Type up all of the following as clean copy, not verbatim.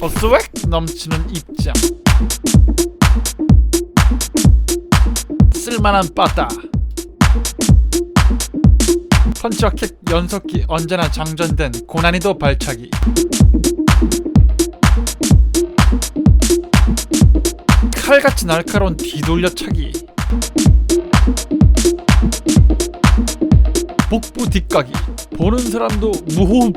스웩 넘치는 입장, 쓸만한 빠따, 펀치와 킥 연속기 언제나 장전된 고난이도 발차기, 칼같이 날카로운 뒤돌려차기, 복부 뒷가기, 보는 사람도 무호흡.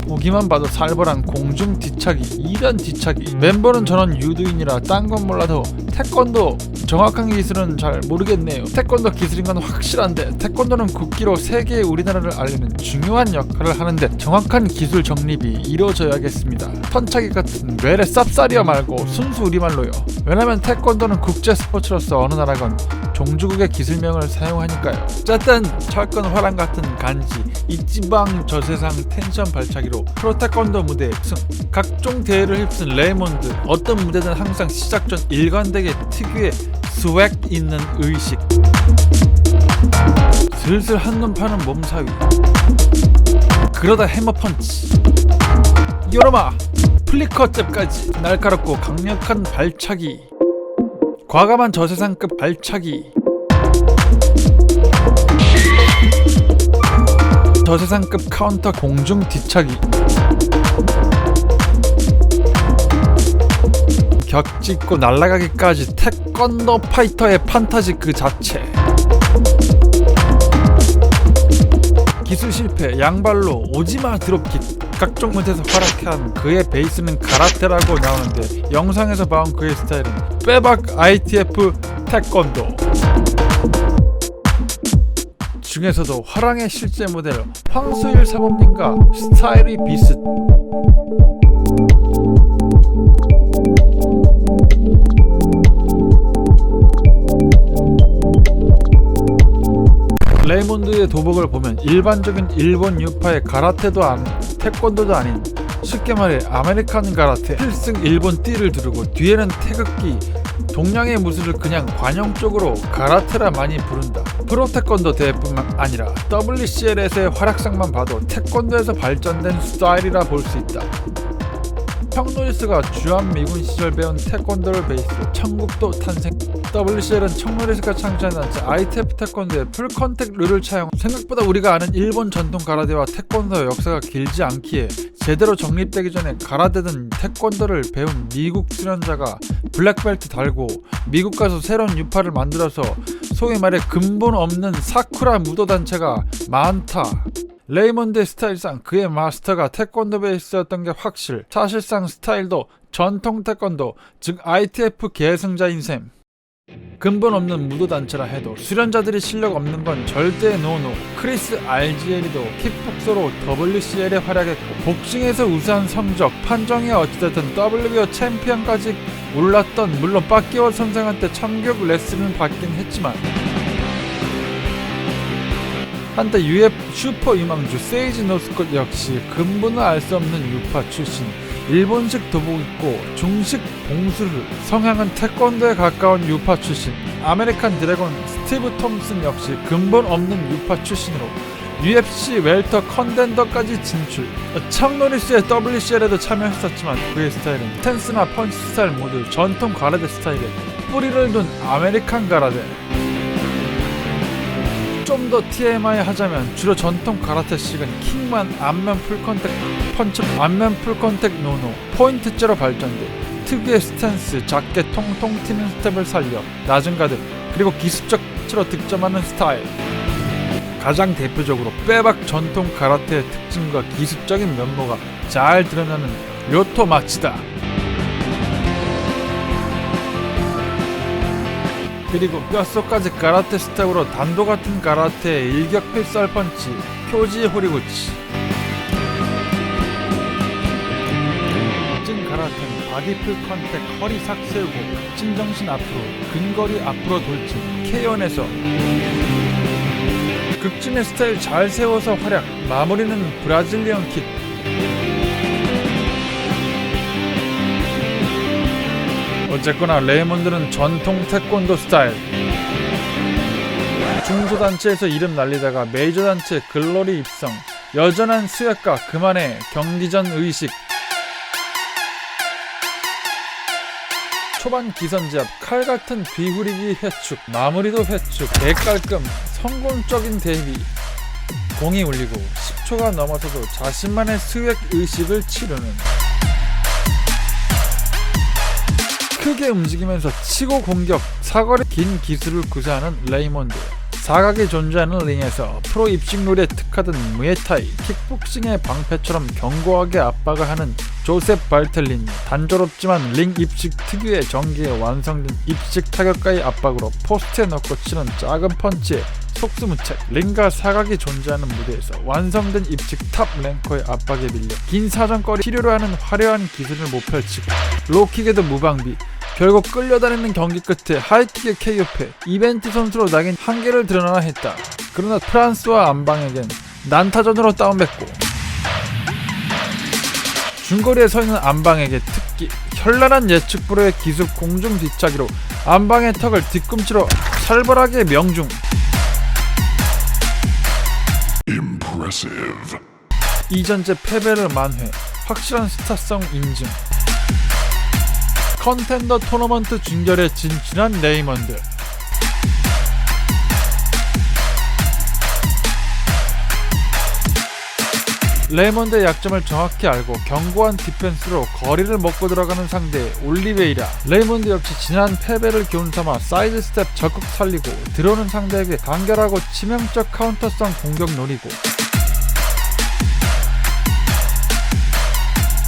보기만 봐도 살벌한 공중 뒤차기, 2단 뒤차기. 멤버는 전원 유도인이라 딴 건 몰라도 태권도 정확한 기술은 잘 모르겠네요. 태권도 기술인 건 확실한데 태권도는 국기로 세계의 우리나라를 알리는 중요한 역할을 하는데 정확한 기술 정립이 이루어져야겠습니다. 턴차기 같은 외래 쌉싸리어 말고 순수 우리말로요. 왜냐면 태권도는 국제 스포츠로서 어느 나라건 종주국의 기술명을 사용하니까요. 어쨌든 철권 화랑 같은 간지, 이지방 저세상 텐션 발차기로 프로 태권도 무대에 승. 각종 대회를 휩쓴 레이몬드. 어떤 무대든 항상 시작 전 일관되게 특유의 스웩 있는 의식. 슬슬 한눈 파는 몸사위. 그러다 해머 펀치. 요로마 플리커 잽까지 날카롭고 강력한 발차기. 과감한 저세상급 발차기. 저세상급 카운터 공중 뒤차기. 격찍고 날아가기까지 태권도 파이터의 판타지 그 자체. 기술 실패, 양발로 오지마 드롭킥. 각종 무대에서 활약한 그의 베이스는 가라테라고 나오는데 영상에서 봐온 그의 스타일은 빼박 ITF 태권도. 중에서도 화랑의 실제 모델 황수일 사범님과 스타일이 비슷. 레이몬드의 도복을 보면 일반적인 일본 유파의 가라테도 아닌 태권도도 아닌 쉽게 말해 아메리칸 가라테. 필승 일본 띠를 두르고 뒤에는 태극기. 동양의 무술을 그냥 관용적으로 가라테라 많이 부른다. 프로 태권도 대회뿐만 아니라 WCL에서의 활약상만 봐도 태권도에서 발전된 스타일이라 볼 수 있다. 척노리스가 주한미군 시절 배운 태권도를 베이스로 청국도 탄생. WCL은 척노리스가 창시한 단체 ITF 태권도의 풀컨택 룰을 차용. 생각보다 우리가 아는 일본 전통 가라데와 태권도의 역사가 길지 않기에 제대로 정립되기 전에 가라데든 태권도를 배운 미국 수련자가 블랙벨트 달고 미국 가서 새로운 유파를 만들어서 소위 말해 근본 없는 사쿠라 무도 단체가 많다. 레이몬드의 스타일상 그의 마스터가 태권도 베이스였던 게 확실. 사실상 스타일도 전통 태권도, 즉 ITF 계승자인 셈. 근본 없는 무도단체라 해도 수련자들이 실력 없는 건 절대 노노. 크리스 RGL이도 킥복서로 WCL에 활약했고 복싱에서 우수한 성적, 판정이 어찌됐든 WBO 챔피언까지 올랐던, 물론 빠끼워 선생한테 참교육 레슨을 받긴 했지만 한때 UF 슈퍼 유망주 세이지 노스콧 역시 근본을 알 수 없는 유파 출신. 일본식 도복 입고 중식 봉수를. 성향은 태권도에 가까운 유파 출신. 아메리칸 드래곤 스티브 톰슨 역시 근본 없는 유파 출신으로 UFC 웰터 컨텐더까지 진출. 척노리스의 WCL에도 참여했었지만 그의 스타일은 스탠스나 펀치 스타일 모두 전통 가라데 스타일에 뿌리를 둔 아메리칸 가라데. 좀 더 TMI 하자면 주로 전통 가라테식은 킥만, 앞면 풀컨택 펀치, 앞면 풀컨택 노노, 포인트째로 발전돼 특유의 스탠스, 작게 통통 튀는 스텝을 살려 낮은 가드, 그리고 기습적 펀치로 득점하는 스타일. 가장 대표적으로 빼박 전통 가라테의 특징과 기습적인 면모가 잘 드러나는 료토 마치다. 그리고 뼛속까지 가라테 스텝으로 단도 같은 가라테의 일격 필살 펀치, 표지 호리구치. 찐 가라테는 바디풀 컨택, 허리 삭 세우고 찐정신 앞으로, 근거리 앞으로 돌진, K1에서 극진의 스타일 잘 세워서 활약, 마무리는 브라질리언 킥. 어쨌거나 레이몬드는 전통 태권도 스타일, 중소단체에서 이름 날리다가 메이저단체 글로리 입성. 여전한 수약과 그만의 경기 전 의식. 초반 기선제압, 칼같은 비후리기 회축, 마무리도 회축, 대깔끔, 성공적인 데뷔. 공이 울리고 10초가 넘어서도 자신만의 스웩 의식을 치르는, 크게 움직이면서 치고 공격, 사거리 긴 기술을 구사하는 레이몬드. 사각이 존재하는 링에서 프로 입식놀이에 특화된 무에타이, 킥복싱의 방패처럼 견고하게 압박을 하는 조셉 발텔리니. 단조롭지만 링 입식 특유의 전기에 완성된 입식 타격과의 압박으로 포스트에 넣고 치는 작은 펀치에 속수무책. 링과 사각이 존재하는 무대에서 완성된 입식 탑 랭커의 압박에 밀려 긴 사정거리 필요로 하는 화려한 기술을 못 펼치고 로킥에도 무방비. 결국 끌려다니는 경기 끝에 하이킥의 KO패. 이벤트 선수로 낙인 한계를 드러나야 했다. 그러나 프란스와 안방에겐 난타전으로 다운받고 중거리에 서있는 안방에게 특기, 현란한 예측 불허의 기습 공중 뒤차기로 안방의 턱을 뒤꿈치로 살벌하게 명중. Impressive. 이전제 패배를 만회, 확실한 스타성 인증. 컨텐더 토너먼트 준결에 진출한 레이먼드. 레이먼드의 약점을 정확히 알고 견고한 디펜스로 거리를 먹고 들어가는 상대 올리베이라. 레이먼드 역시 지난 패배를 교훈삼아 사이드 스텝 적극 살리고 들어오는 상대에게 간결하고 치명적 카운터성 공격 노리고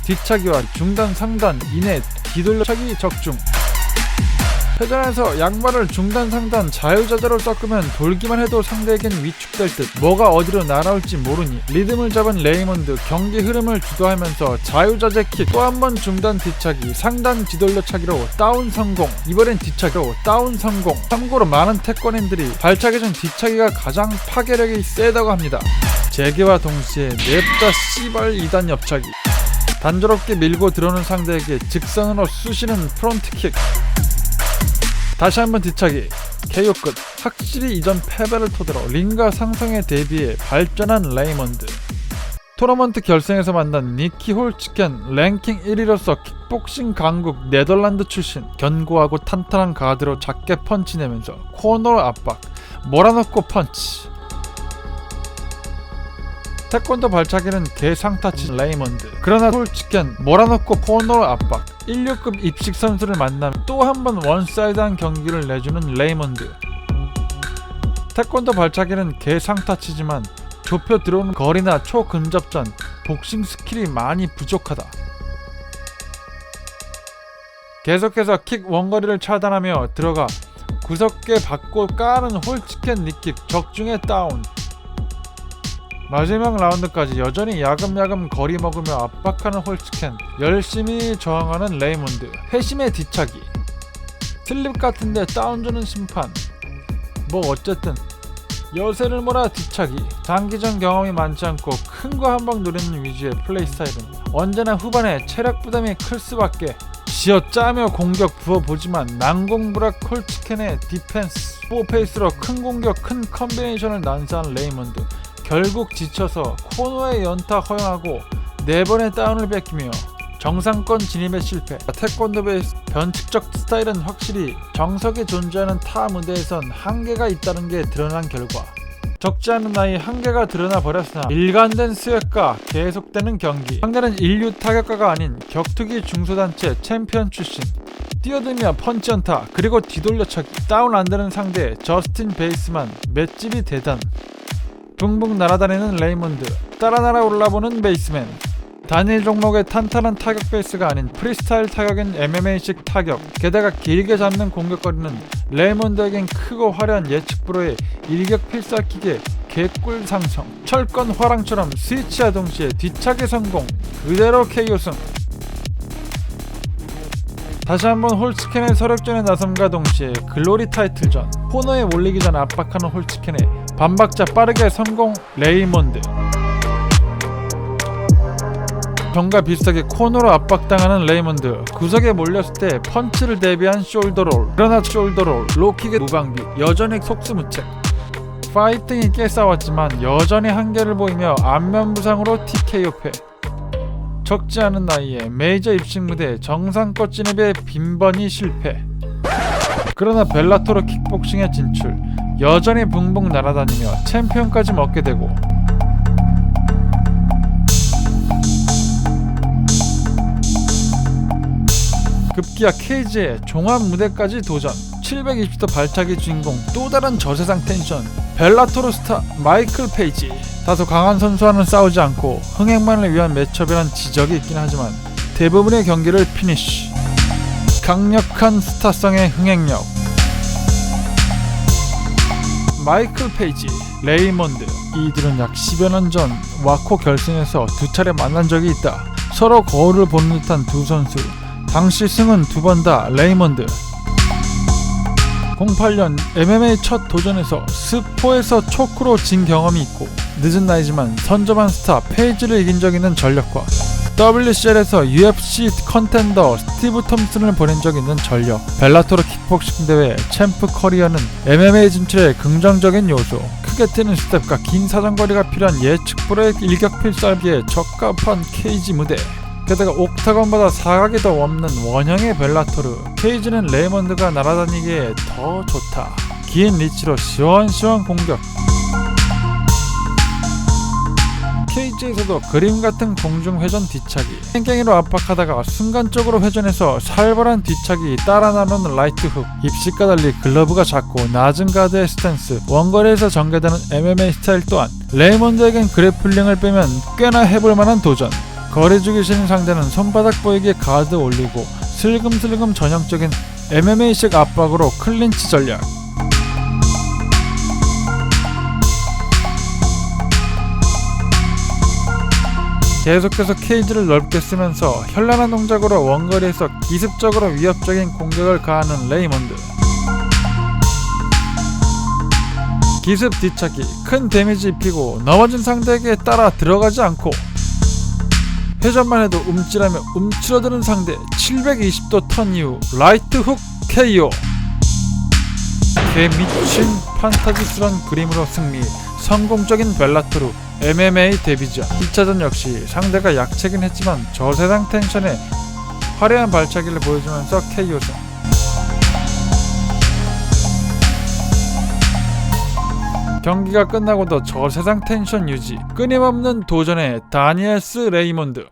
뒤차기와 중단 상단 이내 뒤돌려차기 적중. 회전에서 양발을 중단 상단 자유자재로 섞으면 돌기만 해도 상대에겐 위축될 듯. 뭐가 어디로 날아올지 모르니 리듬을 잡은 레이먼드 경기 흐름을 주도하면서 자유자재 킥, 또 한 번 중단 뒤차기, 상단 뒤돌려차기로 다운 성공. 이번엔 뒤차기로 다운 성공. 참고로 많은 태권인들이 발차기 전 뒤차기가 가장 파괴력이 세다고 합니다. 재개와 동시에 냅다 씨발 2단 옆차기. 단조롭게 밀고 들어오는 상대에게 직선으로 쑤시는 프론트킥. 다시 한번 뒤차기. KO 끝. 확실히 이전 패배를 토대로 링가 상승에 대비해 발전한 레이먼드. 토너먼트 결승에서 만난 니키 홀츠켄. 랭킹 1위로서 킥복싱 강국 네덜란드 출신. 견고하고 탄탄한 가드로 작게 펀치 내면서 코너로 압박, 몰아넣고 펀치. 태권도 발차기는 개상타치 레이먼드. 그러나 홀츠켄 몰아넣고 코너로 압박. 16급 입식 선수를 만나면 또 한 번 원사이드한 경기를 내주는 레이먼드. 태권도 발차기는 개상타치지만 좁혀 들어오는 거리나 초근접전, 복싱 스킬이 많이 부족하다. 계속해서 킥 원거리를 차단하며 들어가 구석게 받고 까는 홀츠켄 니킥 적중에 다운. 마지막 라운드까지 여전히 야금야금 거리 먹으며 압박하는 홀츠켄. 열심히 저항하는 레이몬드. 회심의 뒤차기. 슬립 같은데 다운주는 심판. 뭐 어쨌든 여세를 몰아 뒤차기. 장기전 경험이 많지 않고 큰 거 한 방 노리는 위주의 플레이 스타일은 언제나 후반에 체력 부담이 클 수밖에. 쥐어짜며 공격 부어보지만 난공불락 홀츠켄의 디펜스. 포페이스로 큰 공격 큰 컨비네이션을 난사한 레이먼드. 결국 지쳐서 코너에 연타 허용하고 4번의 다운을 뺏기며 정상권 진입에 실패. 태권도 베이스 변칙적 스타일은 확실히 정석에 존재하는 타 무대에선 한계가 있다는 게 드러난 결과. 적지 않은 나이 한계가 드러나 버렸으나 일관된 스웩과 계속되는 경기. 상대는 인류 타격가가 아닌 격투기 중소단체 챔피언 출신. 뛰어들며 펀치 연타 그리고 뒤돌려차기. 다운 안되는 상대 저스틴 베이스만 맷집이 대단. 붕붕 날아다니는 레이먼드. 따라 날아 올라보는 베이스맨. 단일 종목의 탄탄한 타격 베이스가 아닌 프리스타일 타격인 MMA식 타격. 게다가 길게 잡는 공격거리는 레이먼드에겐 크고 화려한 예측 불허의 일격 필살킥에 개꿀 상성. 철권 화랑처럼 스위치와 동시에 뒤차기 성공. 그대로 KO승. 다시 한번 홀츠켄의 서력전에 나섬과 동시에 글로리 타이틀전. 코너에 몰리기 전 압박하는 홀츠켄의 반박자 빠르게 성공. 레이먼드. 전과 비슷하게 코너로 압박당하는 레이먼드. 구석에 몰렸을 때 펀치를 대비한 숄더롤. 그러나 숄더롤, 로킥의 무방비. 여전히 속수무책. 파이팅이 꽤 싸웠지만 여전히 한계를 보이며 안면 부상으로 TKO 패. 적지 않은 나이에 메이저 입식 무대 정상껏 진입에 빈번히 실패. 그러나 벨라토르 킥복싱에 진출, 여전히 붕붕 날아다니며 챔피언까지 먹게 되고, 급기야 케이지의 종합 무대까지 도전. 720도 발차기 주인공 또 다른 저세상 텐션, 벨라토르 스타 마이클 페이지. 다소 강한 선수와는 싸우지 않고 흥행만을 위한 매첩이란 지적이 있긴 하지만 대부분의 경기를 피니쉬. 강력한 스타성의 흥행력. 마이클 페이지, 레이먼드, 이들은 약 10여 년 전 와코 결승에서 두 차례 만난 적이 있다. 서로 거울을 보는 듯한 두 선수. 당시 승은 두 번 다 레이먼드. 08년 MMA 첫 도전에서 스포에서 초크로 진 경험이 있고, 늦은 나이지만 선점한 스타 페이지를 이긴 적 있는 전력과 WCL에서 UFC 컨텐더 스티브 톰슨을 보낸 적 있는 전력. 벨라토르 킥복싱 대회 챔프 커리어는 MMA 진출에 긍정적인 요소. 크게 튀는 스텝과 긴 사정거리가 필요한 예측 불허의 일격 필살기에 적합한 케이지 무대. 게다가 옥타곤보다 사각이 더 없는 원형의 벨라토르. 케이지는 레이먼드가 날아다니기에 더 좋다. 긴 리치로 시원시원 공격. 케이지에서도 그림 같은 공중 회전 뒤차기, 깽깽이로 압박하다가 순간적으로 회전해서 살벌한 뒤차기 따라 나오는 라이트 훅, 입식과 달리 글러브가 작고 낮은 가드의 스탠스, 원거리에서 전개되는 MMA 스타일 또한 레이먼드에겐 그래플링을 빼면 꽤나 해볼만한 도전. 거리 주기 싫은 상대는 손바닥 보이게 가드 올리고 슬금슬금 전형적인 MMA식 압박으로 클린치 전략. 계속해서 케이지를 넓게 쓰면서 현란한 동작으로 원거리에서 기습적으로 위협적인 공격을 가하는 레이먼드. 기습 뒤차기, 큰 데미지 입히고 넘어진 상대에게 따라 들어가지 않고 회전만 해도 움찔하며 움츠러드는 상대 720도 턴 이후 라이트 훅 KO. 개미친 판타지스런 그림으로 승리. 성공적인 벨라토르 MMA 데뷔전. 2차전 역시 상대가 약체긴 했지만 저세상 텐션에 화려한 발차기를 보여주면서 KO승. 경기가 끝나고도 저세상 텐션 유지, 끊임없는 도전의 다니엘스 레이먼드.